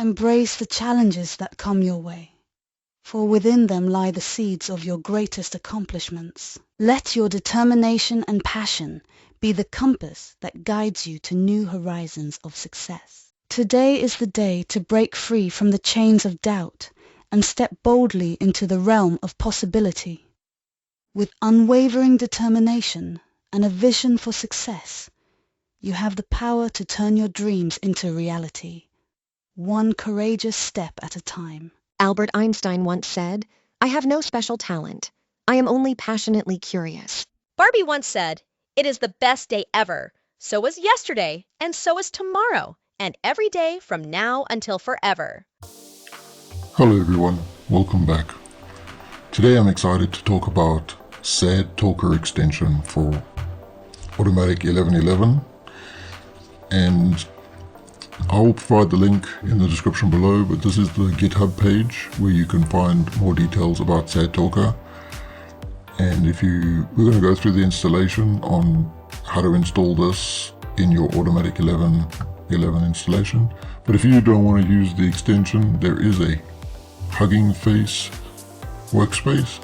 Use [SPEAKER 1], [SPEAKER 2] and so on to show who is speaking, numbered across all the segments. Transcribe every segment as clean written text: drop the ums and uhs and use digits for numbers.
[SPEAKER 1] Embrace the challenges that come your way, for within them lie the seeds of your greatest accomplishments. Let your determination and passion be the compass that guides you to new horizons of success. Today is the day to break free from the chains of doubt and step boldly into the realm of possibility. With unwavering determination and a vision for success, you have the power to turn your dreams into reality, one courageous step at a time.
[SPEAKER 2] Albert Einstein once said, "I have no special talent. I am only passionately curious."
[SPEAKER 3] Barbie once said, "It is the best day ever. So was yesterday, and so is tomorrow, and every day from now until forever."
[SPEAKER 4] Hello everyone, welcome back. Today I'm excited to talk about SadTalker extension for Automatic 1111, and I will provide the link in the description below, but this is the GitHub page where you can find more details about SadTalker. And we're going to go through the installation on how to install this in your Automatic 1111 installation. But if you don't want to use the extension, there is a Hugging Face workspace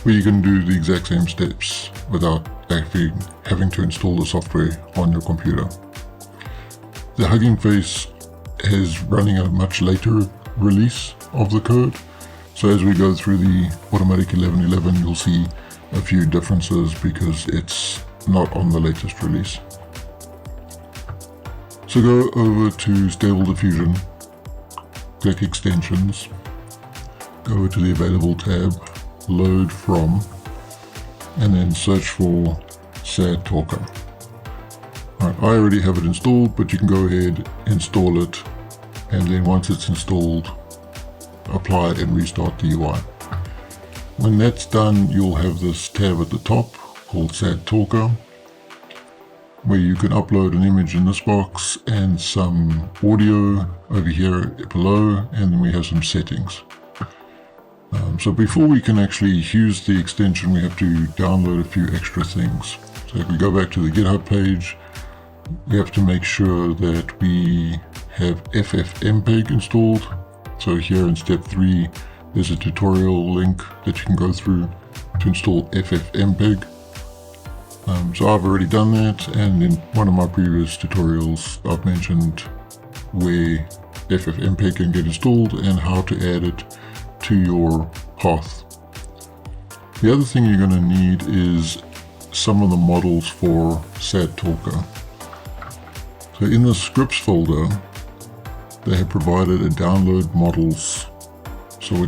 [SPEAKER 4] where you can do the exact same steps without actually having to install the software on your computer. The Hugging Face is running a much later release of the code, so as we go through the Automatic 1111 you'll see a few differences because it's not on the latest release. So go over to Stable Diffusion, click Extensions, go over to the Available tab, Load From, and then search for SadTalker. Right, I already have it installed, but you can go ahead, install it, and then once it's installed, apply and restart the UI. When that's done, you'll have this tab at the top called SadTalker, where you can upload an image in this box and some audio over here below, and then we have some settings. So before we can actually use the extension, we have to download a few extra things. So if we go back to the GitHub page, we have to make sure that we have FFmpeg installed. So here in step 3, there's a tutorial link that you can go through to install FFmpeg. So I've already done that, and in one of my previous tutorials I've mentioned where FFmpeg can get installed and how to add it to your path. The other thing you're going to need is some of the models for SadTalker. So in the scripts folder, they have provided a download models. So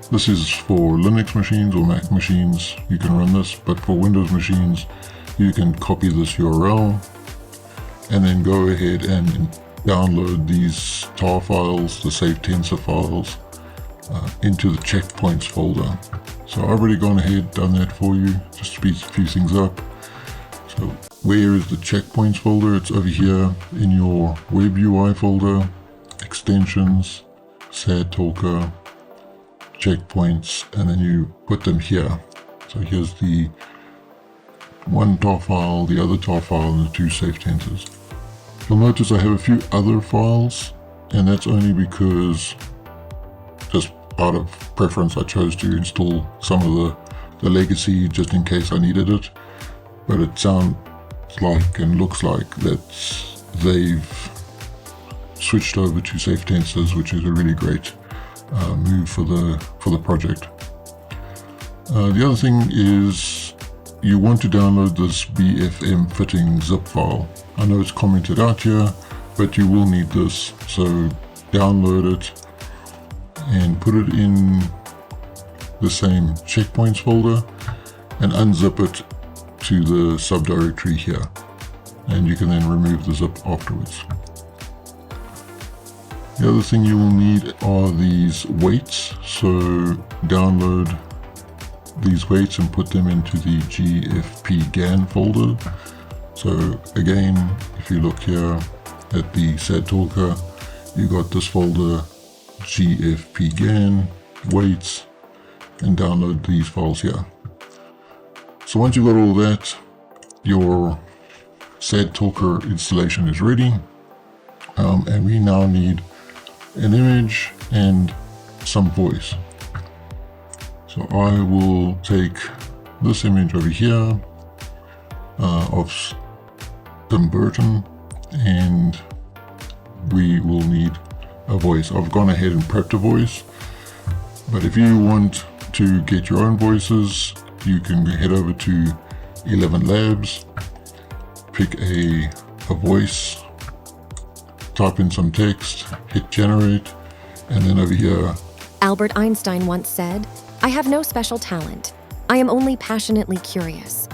[SPEAKER 4] this is for Linux machines or Mac machines, you can run this, but for Windows machines, you can copy this URL and then go ahead and download these tar files, the save tensor files, into the checkpoints folder. So I've already gone ahead, done that for you, just to speed a few things up. So where is the checkpoints folder? It's over here in your Web UI folder, extensions, SadTalker, checkpoints, and then you put them here. So here's the one tar file, the other tar file, and the two save tensors. You'll notice I have a few other files, and that's only because just out of preference I chose to install some of the legacy just in case I needed it. But it sounds like and looks like that they've switched over to save tensors, which is a really great move for the project. The other thing is you want to download this BFM fitting zip file. I know it's commented out here, but you will need this, so download it and put it in the same checkpoints folder and unzip it to the subdirectory here, and you can then remove the zip afterwards. The other thing you will need are these weights, so download these weights and put them into the GFPGAN folder. So again, if you look here at the SadTalker, you got this folder, GFPGAN, weights, and download these files here. So once you've got all that, your SadTalker installation is ready, and we now need an image and some voice. So I will take this image over here of Tim Burton, and we will need a voice. I've gone ahead and prepped a voice, but if you want to get your own voices, you can head over to 11 Labs, pick a voice, type in some text, hit generate, and then over here.
[SPEAKER 2] Albert Einstein once said, "I have no special talent. I am only passionately curious."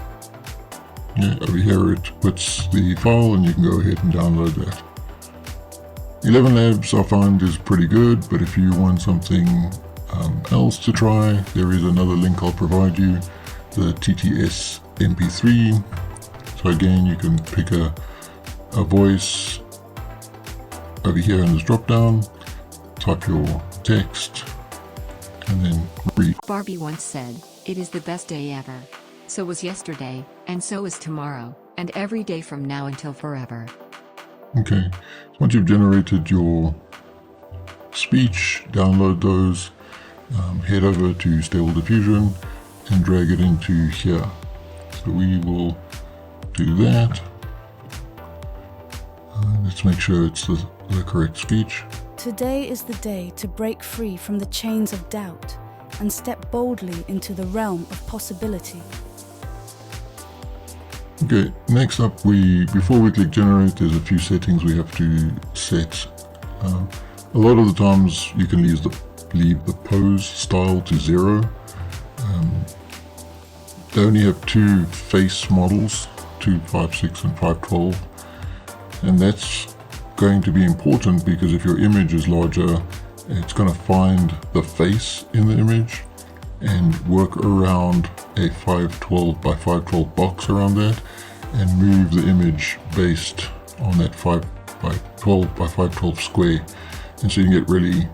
[SPEAKER 4] Yeah, over here it puts the file and you can go ahead and download that. 11 Labs I find is pretty good, but if you want something else to try, there is another link I'll provide you, the TTS MP3. So again, you can pick a voice over here in this drop down, type your text, and then read.
[SPEAKER 5] Barbie once said, "It is the best day ever. So was yesterday, and so is tomorrow, and every day from now until forever."
[SPEAKER 4] Okay, so once you've generated your speech, download those, head over to Stable Diffusion and drag it into here. So we will do that. Let's make sure it's the correct speech.
[SPEAKER 1] Today is the day to break free from the chains of doubt and step boldly into the realm of possibility.
[SPEAKER 4] Okay, next up, before we click generate, there's a few settings we have to set. A lot of the times you can leave the pose style to 0. They only have 2 face models, 256 and 512, and that's going to be important because if your image is larger, it's going to find the face in the image and work around a 512 by 512 box around that and move the image based on that 5 by 12 by 512 square, and so you can get really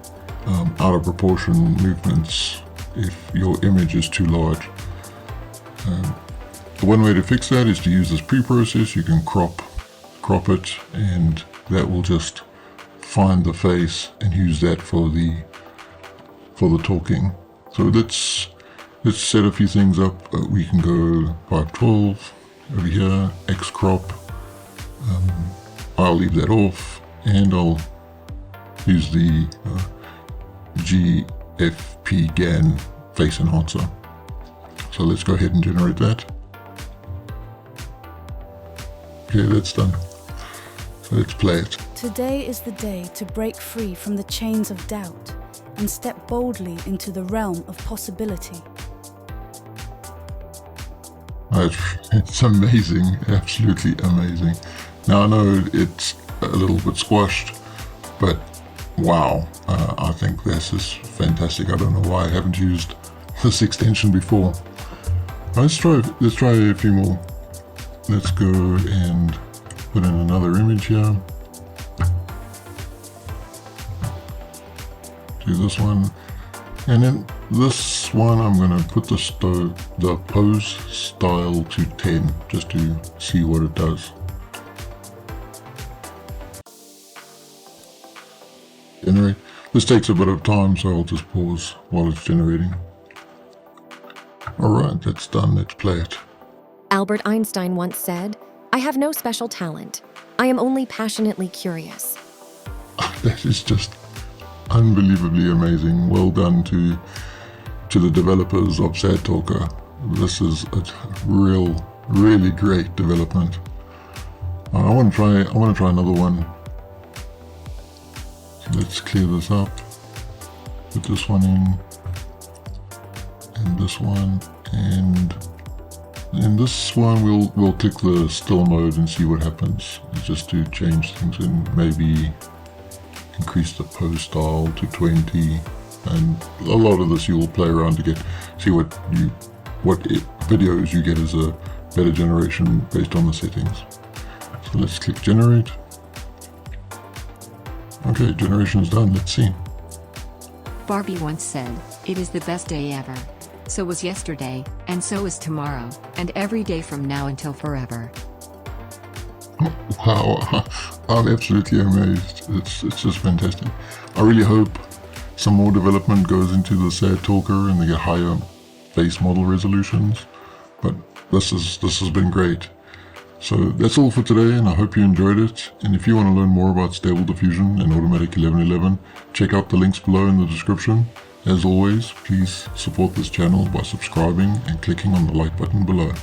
[SPEAKER 4] out of proportion movements if your image is too large. One way to fix that is to use this preprocess. You can crop it, and that will just find the face and use that for the talking. So let's set a few things up. We can go 512 over here, X crop. I'll leave that off, and I'll use the GFP GAN face enhancer. So let's go ahead and generate that. Okay, that's done. So let's play it.
[SPEAKER 1] Today is the day to break free from the chains of doubt and step boldly into the realm of possibility.
[SPEAKER 4] It's amazing, absolutely amazing. Now I know it's a little bit squashed, but wow, I think this is fantastic. I don't know why I haven't used this extension before. Let's try a few more. Let's go and put in another image here. Do this one, and then this one I'm going to put the pose style to 10 just to see what it does. Generate. This takes a bit of time, so I'll just pause while it's generating. Alright, that's done. Let's play it.
[SPEAKER 2] Albert Einstein once said, "I have no special talent. I am only passionately curious."
[SPEAKER 4] That is just unbelievably amazing. Well done to the developers of SadTalker. This is a really great development. I want to try another one. Let's clear this up. Put this one in, and this one, and in this one we'll click the still mode and see what happens. It's just to change things and maybe increase the pose style to 20, and a lot of this you will play around to see what videos you get as a better generation based on the settings. So let's click generate. Okay, generation's done. Let's see.
[SPEAKER 5] Barbie once said, "It is the best day ever. So was yesterday, and so is tomorrow, and every day from now until forever."
[SPEAKER 4] Wow, I'm absolutely amazed. It's just fantastic. I really hope some more development goes into the SadTalker and they get higher face model resolutions. But this has been great. So that's all for today, and I hope you enjoyed it. And if you want to learn more about Stable Diffusion and Automatic 1111, check out the links below in the description. As always, please support this channel by subscribing and clicking on the like button below.